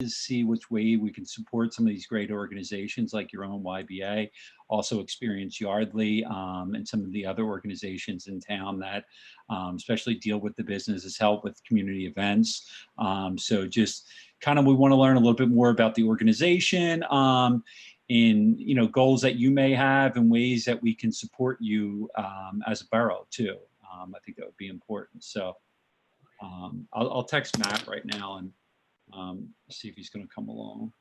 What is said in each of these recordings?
see which way we can support some of these great organizations like your own YBA, also Experience Yardley, and some of the other organizations in town that especially deal with the businesses, help with community events. So just kind of we want to learn a little bit more about the organization, in goals that you may have and ways that we can support you as a borough too. I think that would be important. So I'll text Matt right now and see if he's going to come along.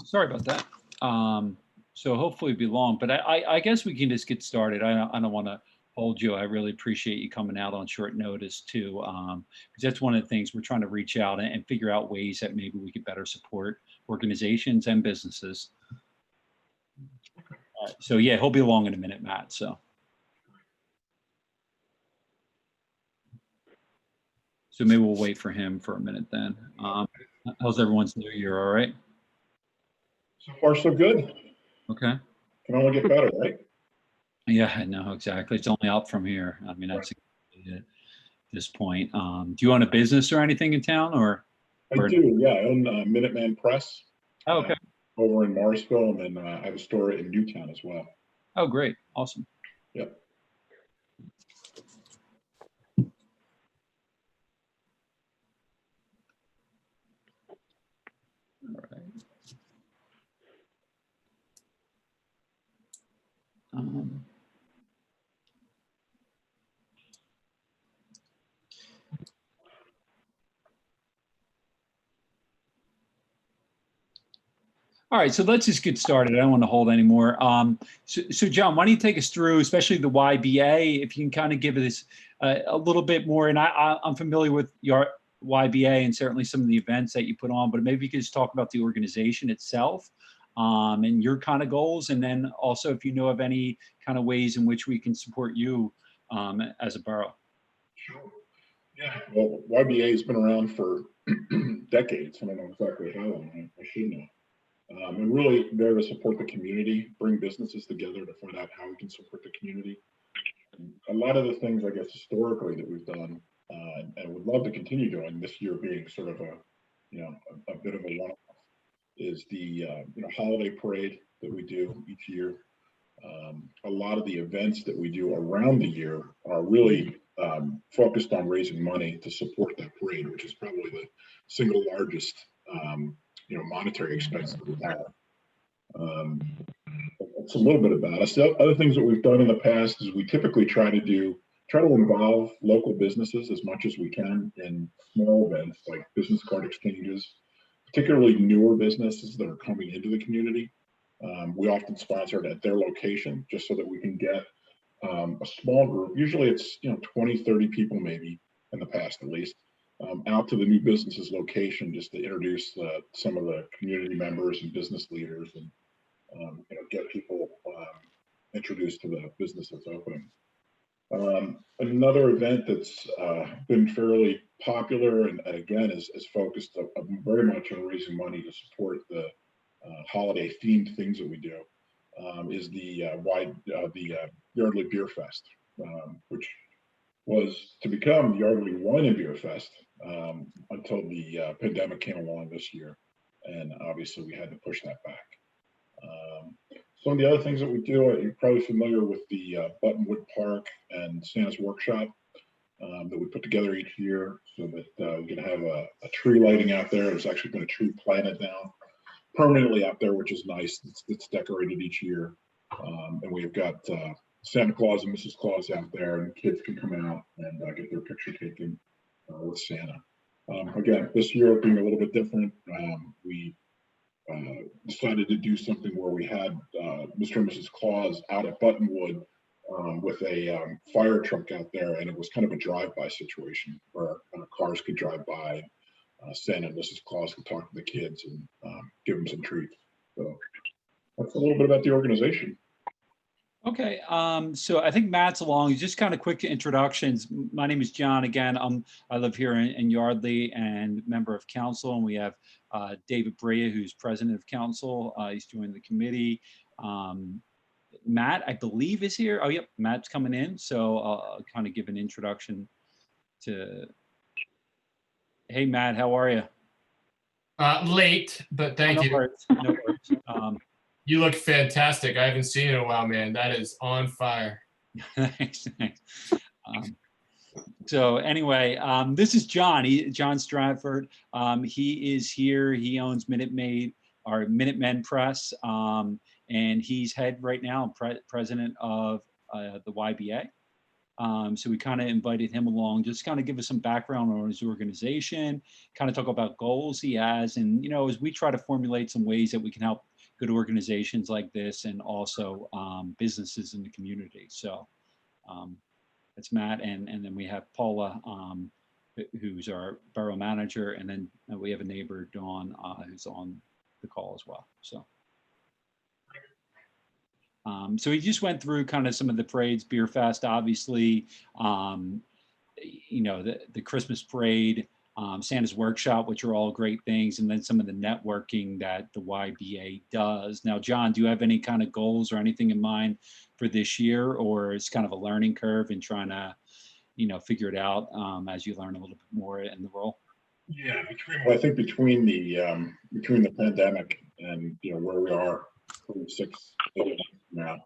Sorry about that. So hopefully it'll be long, but I guess we can just get started. I don't want to hold you. I really appreciate you coming out on short notice too, because that's one of the things we're trying to reach out and figure out ways that maybe we could better support organizations and businesses. So yeah, he'll be along in a minute, Matt. So maybe we'll wait for him for a minute then. How's everyone's New Year? All right? So far, so good. Okay. Can only get better, right? Yeah, I know, exactly. It's only up from here. I mean, that's exactly it at this point. Do you own a business or anything in town, or? I do, yeah. I own Minuteman Press. Oh, okay. Over in Morrisville, and then I have a store in Newtown as well. Oh, great. Awesome. Yep. All right. All right, so let's just get started. I don't want to hold anymore. So John, why don't you take us through, especially the YBA, if you can kind of give us a little bit more. And I'm familiar with your YBA and certainly some of the events that you put on, but maybe you could just talk about the organization itself and your kind of goals. And then also if you know of any kind of ways in which we can support you as a borough. Sure. Yeah, well, YBA has been around for decades. I don't know exactly how long, I should know. And really there to support the community, bring businesses together to find out how we can support the community. And a lot of the things, I guess, historically that we've done, and would love to continue doing this year being sort of a bit of a one-off, is the holiday parade that we do each year. A lot of the events that we do around the year are really focused on raising money to support that parade, which is probably the single largest monetary expense that we have. It's a little bit about us. The other things that we've done in the past is we typically try to involve local businesses as much as we can in small events like business card exchanges, particularly newer businesses that are coming into the community. We often sponsor it at their location just so that we can get a small group. Usually it's 20, 30 people maybe, in the past at least, out to the new business's location just to introduce some of the community members and business leaders and get people introduced to the business that's opening. Another event that's been fairly popular and again is focused very much on raising money to support the holiday themed things that we do is the Yardley Beer Fest, which was to become the Yardley Wine and Beer Fest until the pandemic came along this year, and obviously we had to push that back. Some of the other things that we do, you're probably familiar with the Buttonwood Park and Santa's Workshop that we put together each year, so that we're going to have a tree lighting out there. There's actually been a tree planted now permanently out there, which is nice. It's decorated each year, and we've got Santa Claus and Mrs. Claus out there, and kids can come out and get their picture taken with Santa. Again, this year being a little bit different, we decided to do something where we had Mr. and Mrs. Claus out at Buttonwood with a fire truck out there, and it was kind of a drive-by situation where cars could drive by. Santa and Mrs. Claus could talk to the kids and give them some treats. So that's a little bit about the organization. Okay, so I think Matt's along. Just kind of quick introductions. My name is John. Again, I live here in Yardley and member of council, and we have David Brea, who's president of council. He's joined the committee. Um, Matt, I believe, is here. Oh, yep, Matt's coming in. So I'll kind of give an introduction to. Hey, Matt, how are you? Late, but Oh, thank no you. worries. No worries. You look fantastic. I haven't seen you in a while, man. That is on fire. Thanks. Thanks. Um, So anyway, this is John. John Stratford. He is here. He owns Minute Maid, our Minutemen Press, and he's head right now, president of the YBA. So we kind of invited him along, just kind of give us some background on his organization, kind of talk about goals he has, and as we try to formulate some ways that we can help good organizations like this, and also businesses in the community. So. Um, that's Matt, and then we have Paula, who's our borough manager, and then we have a neighbor, Dawn, who's on the call as well. So we just went through kind of some of the parades, Beer Fest, obviously, the Christmas parade, Santa's Workshop, which are all great things, and then some of the networking that the YBA does. Now, John, do you have any kind of goals or anything in mind for this year, or it's kind of a learning curve and trying to, figure it out as you learn a little bit more in the role? Yeah, I think between the pandemic and where we are 6 months now,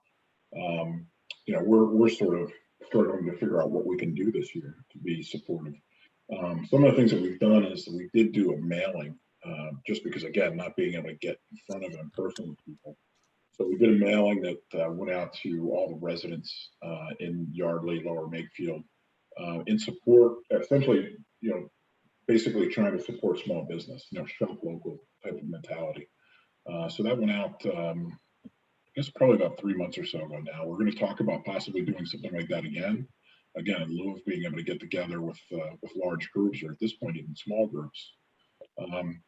we're sort of struggling to figure out what we can do this year to be supportive. Some of the things that we've done is that we did do a mailing, just because again, not being able to get in front of it in person with people. So we did a mailing that went out to all the residents in Yardley, Lower Makefield, in support, essentially, basically trying to support small business, shop local type of mentality. So that went out, I guess probably about 3 months or so ago now. We're going to talk about possibly doing something like that again in lieu of being able to get together with large groups, or at this point even small groups.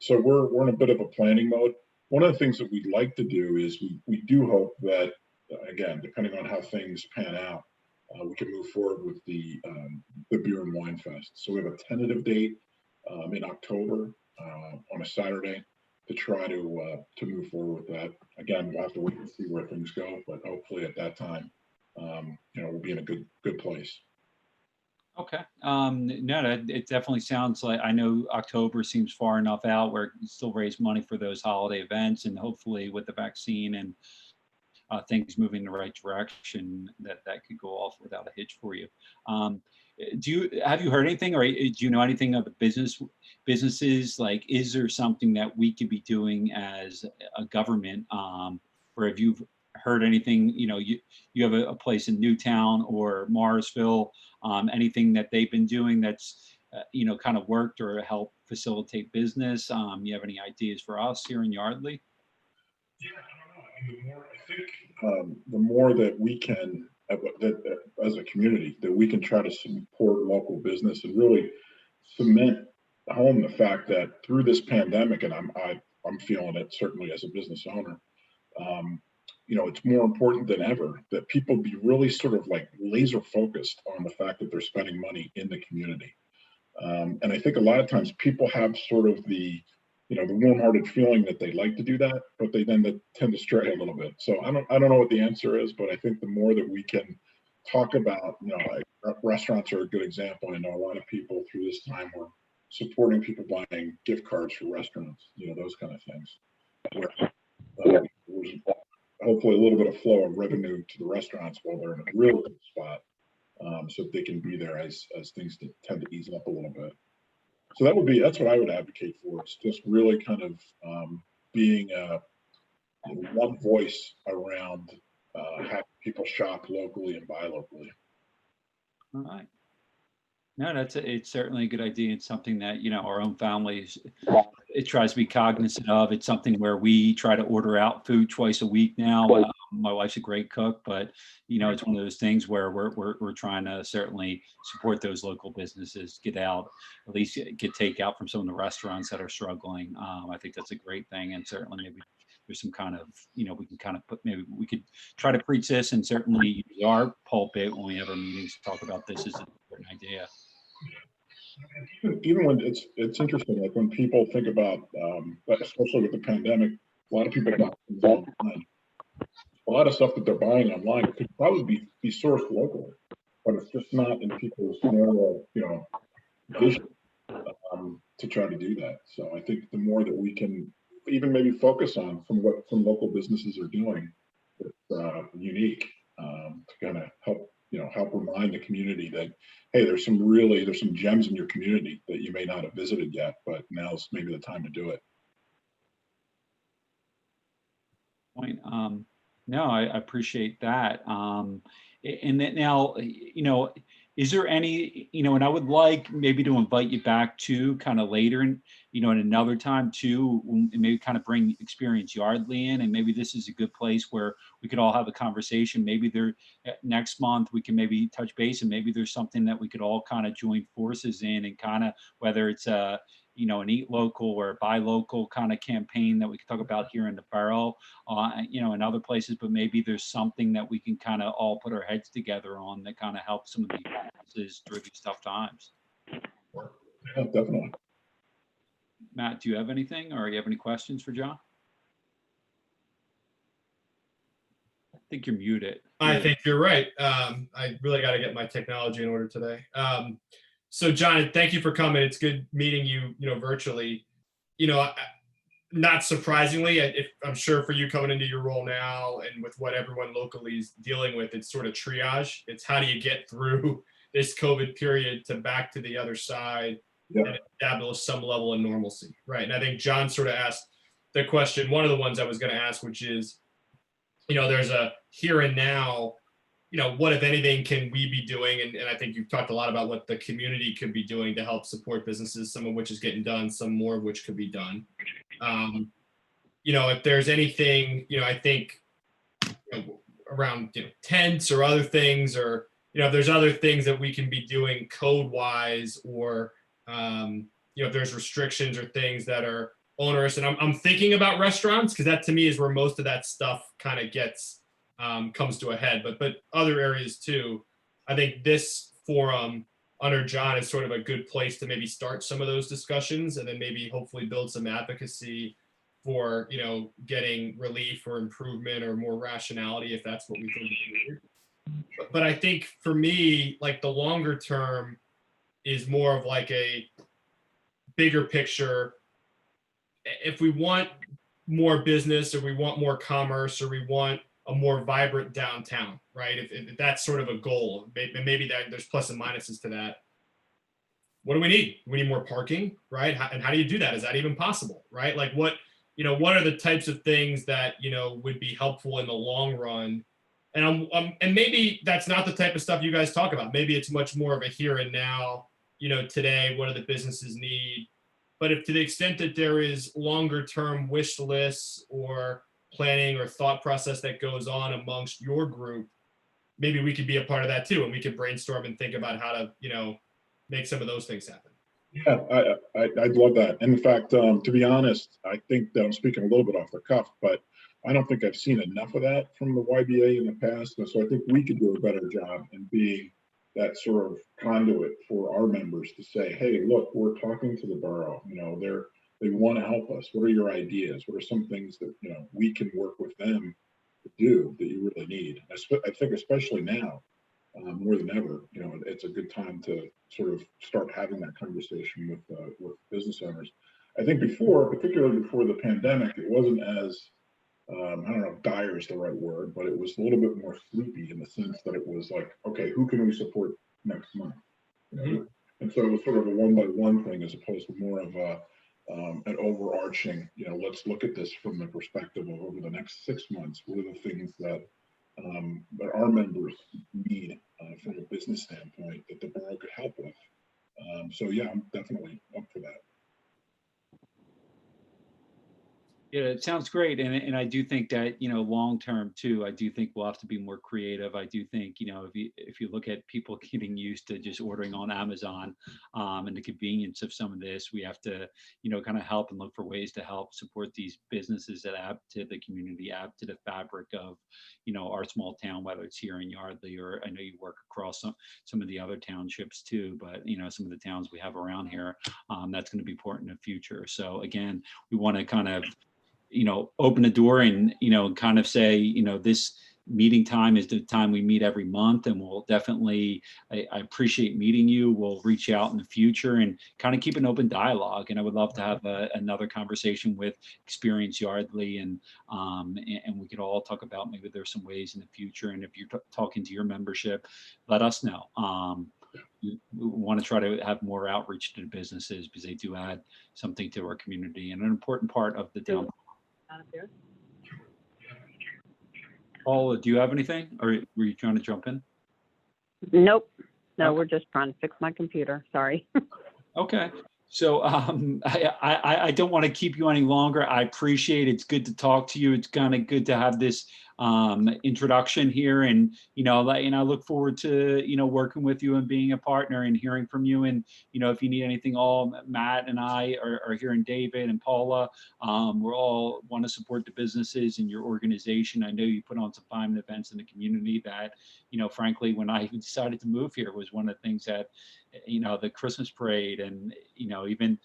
So we're in a bit of a planning mode. One of the things that we'd like to do is we do hope that, again, depending on how things pan out, we can move forward with the Beer and Wine Fest. So we have a tentative date in October on a Saturday to try to move forward with that. Again, we'll have to wait and see where things go, but hopefully at that time, we'll be in a good place. Okay. No, it definitely sounds like, I know October seems far enough out where you still raise money for those holiday events, and hopefully with the vaccine and things moving in the right direction, that could go off without a hitch for you. Have you heard anything, or do you know anything of the businesses? Like, is there something that we could be doing as a government, or have you heard anything? You have a place in Newtown or Morrisville, anything that they've been doing that's kind of worked or helped facilitate business? You have any ideas for us here in Yardley? Yeah, I don't know. I think the more that we can, as a community, that we can try to support local business and really cement home the fact that through this pandemic, and I'm feeling it certainly as a business owner, it's more important than ever that people be really sort of like laser focused on the fact that they're spending money in the community. And I think a lot of times people have sort of the warm-hearted feeling that they like to do that, but they then tend to stray a little bit. So I don't know what the answer is, but I think the more that we can talk about, like restaurants are a good example. I know a lot of people through this time were supporting people buying gift cards for restaurants, those kind of things. Where there's hopefully a little bit of flow of revenue to the restaurants while they're in a real good spot, so that they can be there as things tend to ease up a little bit. So that's what I would advocate for. It's just really kind of being one voice around having people shop locally and buy locally. All right. No, it's certainly a good idea. It's something that, our own families, it tries to be cognizant of. It's something where we try to order out food twice a week now. My wife's a great cook, but it's one of those things where we're trying to certainly support those local businesses, get out, at least get takeout from some of the restaurants that are struggling. I think that's a great thing, and certainly maybe there's some kind of, we can kind of put, maybe we could try to preach this, and certainly use our pulpit when we have our meetings to talk about this is an important idea. Even when it's interesting, like when people think about, especially with the pandemic, a lot of people buy things online. A lot of stuff that they're buying online could probably be sourced locally, but it's just not in people's normal, vision to try to do that. So I think the more that we can even maybe focus on from what some local businesses are doing, it's unique, to kind of help remind the community that, hey, there's some gems in your community that you may not have visited yet, but now's maybe the time to do it. Point. No, I appreciate that. And then now, is there any, and I would like maybe to invite you back to kind of later, and in another time too, and maybe kind of bring Experience Yardley in, and maybe this is a good place where we could all have a conversation. Maybe next month we can maybe touch base, and maybe there's something that we could all kind of join forces in, and kind of, whether it's an Eat Local or a Buy Local kind of campaign that we could talk about here in the borough, in other places, but maybe there's something that we can kind of all put our heads together on that kind of helps some of these businesses through these tough times. Yeah, definitely. Matt, do you have anything, or you have any questions for John? I think you're muted. I think you're right. I really got to get my technology in order today. So John, thank you for coming. It's good meeting you, virtually. Not surprisingly, I'm sure for you coming into your role now and with what everyone locally is dealing with, it's sort of triage. It's how do you get through this COVID period to back to the other side, and establish some level of normalcy, right? And I think John sort of asked the question, one of the ones I was going to ask, which is, there's a here and now, what, if anything, can we be doing? And I think you've talked a lot about what the community could be doing to help support businesses, some of which is getting done, some more of which could be done. If there's anything, I think around tents or other things, or if there's other things that we can be doing code wise, or if there's restrictions or things that are onerous. And I'm thinking about restaurants, because that to me is where most of that stuff kind of gets comes to a head, but other areas too. I think this forum under John is sort of a good place to maybe start some of those discussions, and then maybe hopefully build some advocacy for getting relief or improvement or more rationality, if that's what we think is needed. But I think for me, like, the longer term is more of like a bigger picture. If we want more business, or we want more commerce, or we want a more vibrant downtown, right? If that's sort of a goal, maybe that there's plus and minuses to that. What do we need? We need more parking, right? And how do you do that? Is that even possible, right? Like, what are the types of things that would be helpful in the long run? And and maybe that's not the type of stuff you guys talk about. Maybe it's much more of a here and now. Today, what do the businesses need? But if, to the extent that there is longer term wish lists or planning or thought process that goes on amongst your group, maybe we could be a part of that too, and we could brainstorm and think about how to make some of those things happen. Yeah, I'd love that. And in fact, to be honest, I think that I'm speaking a little bit off the cuff, but I don't think I've seen enough of that from the YBA in the past. And so I think we could do a better job in being that sort of conduit for our members to say, hey, look, we're talking to the borough. They want to help us. What are your ideas? What are some things that we can work with them to do that you really need? I think especially now, more than ever, it's a good time to sort of start having that conversation with business owners. I think particularly before the pandemic, it wasn't as I don't know if dire is the right word, but it was a little bit more sleepy in the sense that it was like, okay, who can we support next month? And so it was sort of a one by one thing, as opposed to more of an overarching, let's look at this from the perspective of over the next 6 months. What are the things that our members need from a business standpoint that the borough could help with? So yeah, I'm definitely up for that. Yeah, it sounds great. And I do think that, long term too, I do think we'll have to be more creative. I do think, if you look at people getting used to just ordering on Amazon, and the convenience of some of this, we have to, kind of help and look for ways to help support these businesses that add to the community, add to the fabric of, our small town, whether it's here in Yardley, or I know you work across some of the other townships too, but some of the towns we have around here, that's going to be important in the future. So again, we want to kind of open the door and, kind of say, this meeting time is the time we meet every month. And we'll definitely, I appreciate meeting you. We'll reach out in the future and kind of keep an open dialogue. And I would love to have another conversation with Experience Yardley, and we could all talk about maybe there's some ways in the future. And if you're talking to your membership, let us know. We want to try to have more outreach to the businesses because they do add something to our community and an important part of the town. Paula, do you have anything, or were you trying to jump in? Nope. No, Okay. we're just trying to fix my computer. Sorry. Okay. So I don't want to keep you any longer. I appreciate it. It's good to talk to you. It's kind of good to have this introduction here, and I look forward to working with you and being a partner and hearing from you. And if you need anything, all Matt and I are here, and David and Paula. We're all want to support the businesses in your organization. I know you put on some fine events in the community that frankly, when I decided to move here, was one of the things that the Christmas parade, and even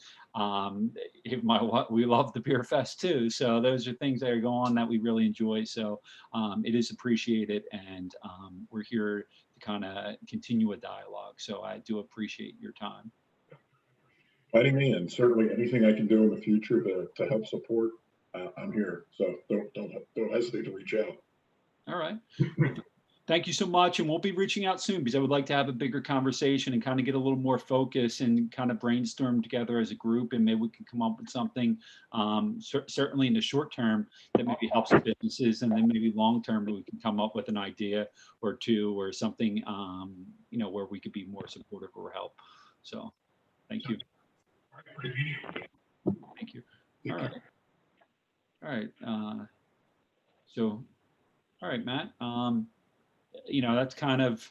we love the beer fest too. So those are things that are going on that we really enjoy. So it is appreciated, and we're here to kind of continue a dialogue. So I do appreciate your time. Letting me, and certainly anything I can do in the future to help support, I'm here. So don't hesitate to reach out. All right. Thank you so much. And we'll be reaching out soon because I would like to have a bigger conversation and kind of get a little more focus and kind of brainstorm together as a group. And maybe we can come up with something, certainly in the short term, that maybe helps the businesses. And then maybe long term, we can come up with an idea or two or something, where we could be more supportive or help. So thank you. Thank you. All right. All right. So, all right, Matt. That's kind of,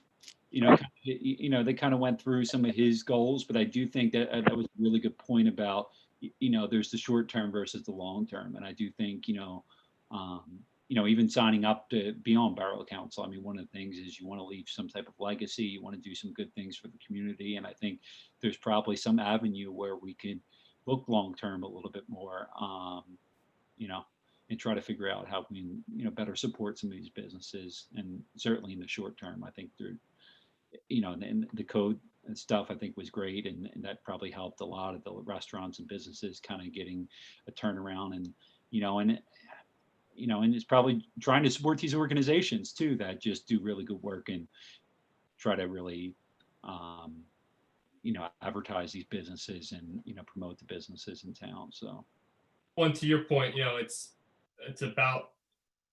they kind of went through some of his goals, but I do think that that was a really good point about, there's the short term versus the long term. And I do think, even signing up to be on Borough Council, I mean, one of the things is you want to leave some type of legacy, you want to do some good things for the community. And I think there's probably some avenue where we could look long term a little bit more, and try to figure out how we can, better support some of these businesses. And certainly in the short term, I think they're, and the code and stuff I think was great. And that probably helped a lot of the restaurants and businesses kind of getting a turnaround. And, and it's probably trying to support these organizations too, that just do really good work and try to really, advertise these businesses and, promote the businesses in town. So. Well, to your point, it's about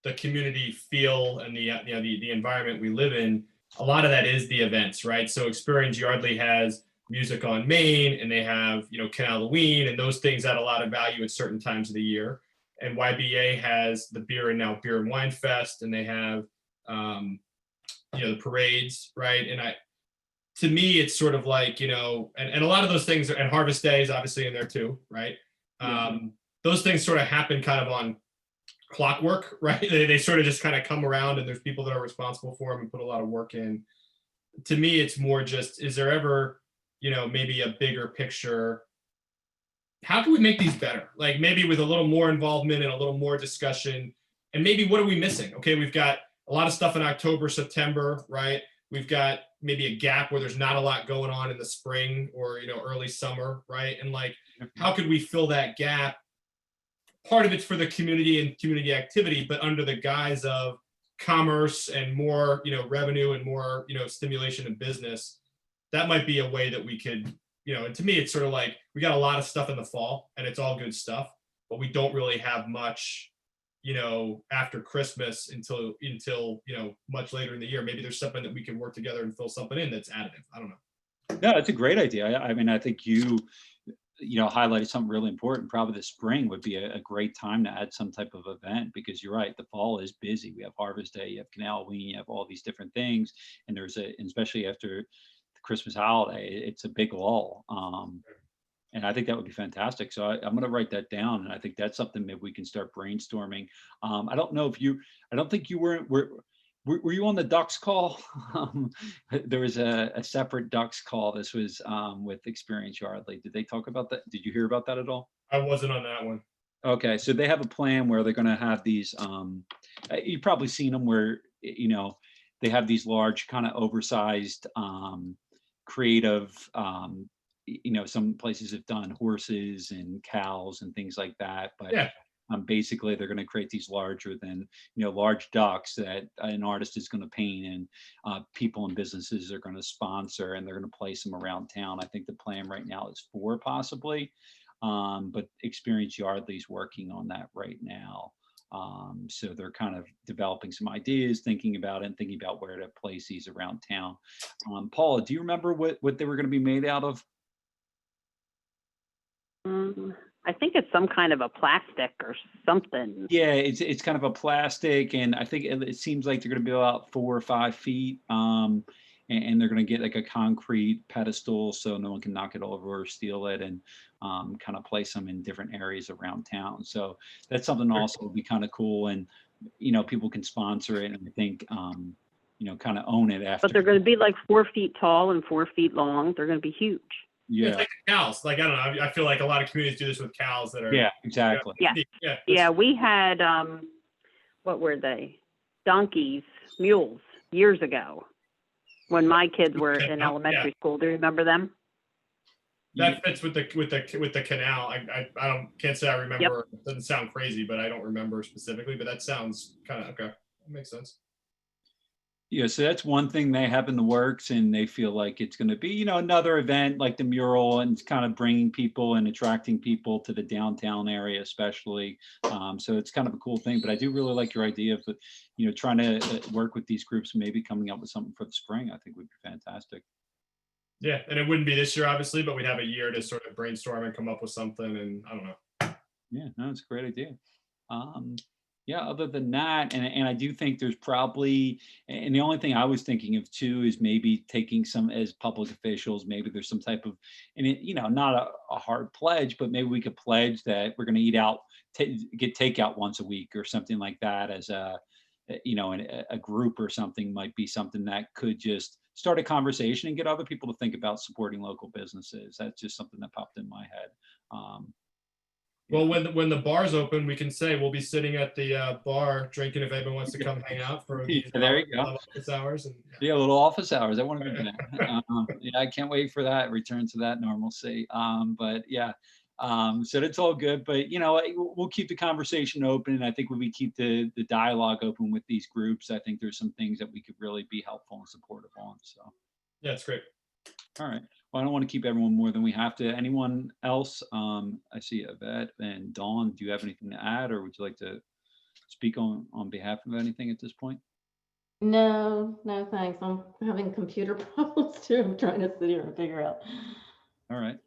the community feel and the environment we live in. A lot of that is the events, right? So Experience Yardley has Music on Main, and they have Canaloween, and those things add a lot of value at certain times of the year. And YBA has the beer and wine fest, and they have the parades, right? And to me, it's sort of like and a lot of those things and Harvest Day is obviously in there too, right? Those things sort of happen kind of on clockwork, right? They sort of just kind of come around, and there's people that are responsible for them and put a lot of work in. To me, it's more just, is there ever, maybe a bigger picture? How can we make these better? Like maybe with a little more involvement and a little more discussion, and maybe what are we missing? Okay, we've got a lot of stuff in October, September, right? We've got maybe a gap where there's not a lot going on in the spring or, early summer, right? And like, how could we fill that gap? Part of it's for the community and community activity, but under the guise of commerce and more, revenue and more, stimulation of business. That might be a way that we could, and to me, it's sort of like we got a lot of stuff in the fall and it's all good stuff, but we don't really have much, after Christmas until, much later in the year. Maybe there's something that we can work together and fill something in that's additive. I don't know. No, it's a great idea. I mean, I think highlighted something really important. Probably the spring would be a great time to add some type of event, because you're right, the fall is busy. We have Harvest Day, you have Canalween, you have all these different things, and especially after the Christmas holiday, it's a big lull. And I think that would be fantastic. So I'm going to write that down, and I think that's something maybe we can start brainstorming. I don't know if I don't think you were you on the Ducks call? There was a separate Ducks call. This was with Experience Yardley. Did they talk about that? Did you hear about that at all? I wasn't on that one. Okay, so they have a plan where they're going to have these. You've probably seen them where they have these large, kind of oversized, creative. Some places have done horses and cows and things like that, but Yeah. basically they're going to create these larger than large ducks that an artist is going to paint, and people and businesses are going to sponsor, and they're going to place them around town. I think the plan right now is 4 possibly, but Experience Yardley's working on that right now. So they're kind of developing some ideas, thinking about it, and thinking about where to place these around town. Paula, do you remember what they were going to be made out of? I think it's some kind of a plastic or something. Yeah, it's kind of a plastic, and I think it seems like they're going to be about 4 or 5 feet, and they're going to get like a concrete pedestal so no one can knock it over or steal it, and kind of place them in different areas around town. So that's something also would be kind of cool, and people can sponsor it, and I think kind of own it after. But they're going to be like 4 feet tall and 4 feet long. They're going to be huge. Yeah. It's like the cows. Like, I don't know. I feel like a lot of communities do this with cows that are. Yeah, exactly. Yeah. Yeah. Yeah, we had, what were they? Donkeys, mules, years ago, when my kids were in elementary school. Do you remember them? That fits with the canal. I can't say I remember. It doesn't sound crazy, but I don't remember specifically. But that sounds kind of okay. That makes sense. Yeah, so that's one thing they have in the works, and they feel like it's going to be, another event like the mural, and it's kind of bringing people and attracting people to the downtown area, especially. So it's kind of a cool thing. But I do really like your idea of, trying to work with these groups, and maybe coming up with something for the spring. I think would be fantastic. Yeah, and it wouldn't be this year, obviously, but we'd have a year to sort of brainstorm and come up with something. And I don't know. Yeah, no, it's a great idea. Yeah, other than that, and I do think there's probably, and the only thing I was thinking of too is maybe taking some, as public officials, maybe there's some type of, and not a hard pledge, but maybe we could pledge that we're going to eat out, get takeout once a week or something like that, as a group or something. Might be something that could just start a conversation and get other people to think about supporting local businesses. That's just something that popped in my head. Well, when the bar's open, we can say we'll be sitting at the bar drinking if anyone wants to come hang out for these there you go. office hours. And yeah, little office hours. I want to be back. Yeah, I can't wait for that return to that normalcy. But yeah, so that's all good. But we'll keep the conversation open, and I think when we keep the dialogue open with these groups, I think there's some things that we could really be helpful and supportive on. So yeah, it's great. all right. Well, I don't want to keep everyone more than we have to. Anyone else? I see Yvette and Dawn. Do you have anything to add, or would you like to speak on behalf of anything at this point? No, thanks. I'm having computer problems too. I'm trying to sit here and figure out. All right.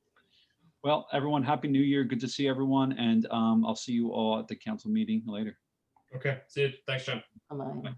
Well, everyone, Happy New Year. Good to see everyone. And I'll see you all at the council meeting later. Okay. See you. Thanks, John. Bye-bye. Bye.